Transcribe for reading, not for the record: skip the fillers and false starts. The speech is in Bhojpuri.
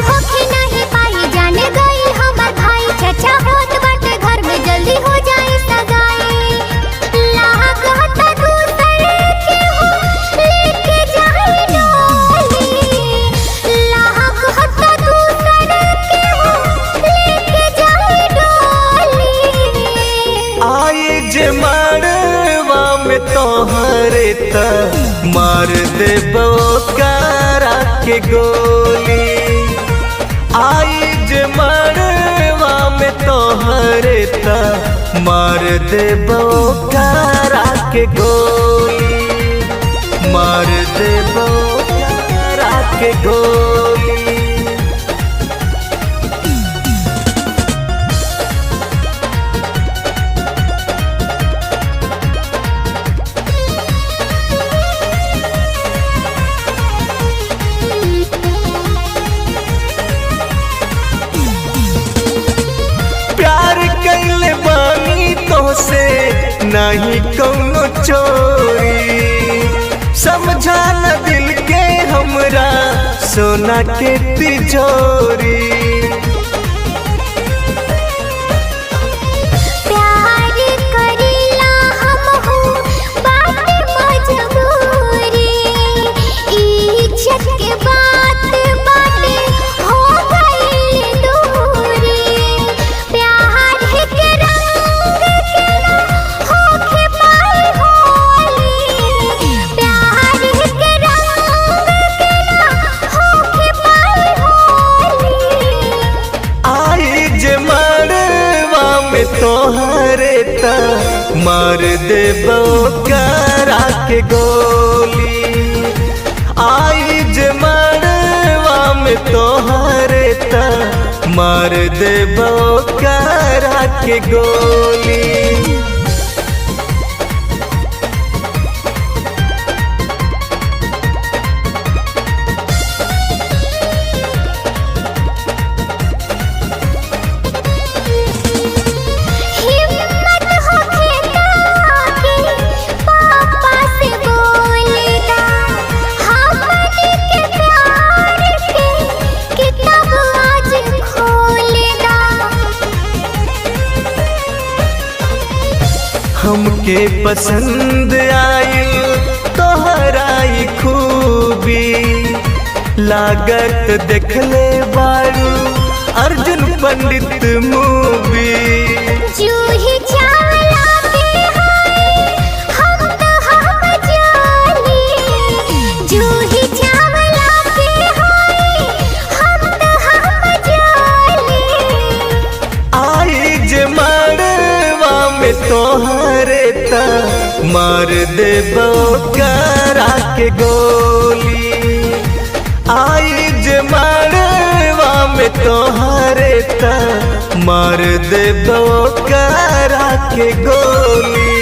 होके नहीं पाई जान गई हमर भाई चचा होत बाटे घर में जल्दी हो जाए सगाई लागत दूसरे के हो लेके जाए डोली लागत दूसरे के हो लेके जाए डोली आई जे मारवा में तोहरे त मार देबो करा के गोली आई जे मारवा में तोहरे त मार देबो करा के गोली मार देबो करा के गोली। प्यार कैले बानी तो से नहीं कौनो चोरी समझा न दिल के हमरा सोना के तिजोरी प्यार करीला हमहू बाटे मजबूरी इज्जत के बात बाटे हो गई दूरी प्यार के रंग के ना होके पाई होली प्यार के रंग के ना होके पाई होली आई जे मारवा में तोहरे त मार देबो करा के गोली आई जे मारवा में तोहरे त मार देबो करा के गोली। हिम्मत होके ताके पापा से बोलेगा हमने के प्यार के किताब आज खोलेगा हमके पसंद आइल तोहराई खूबी लागत देखले बारू अर्जुन पंडित मूवी जूही चावला के हाय हम तो हम जानी जूही चावला के हाय हम तो हम जानी आई जे मारवा में तोहरे त मार देबो करा के गोली आई जे मारवा में तोहरे त मार देबो करा के गोली।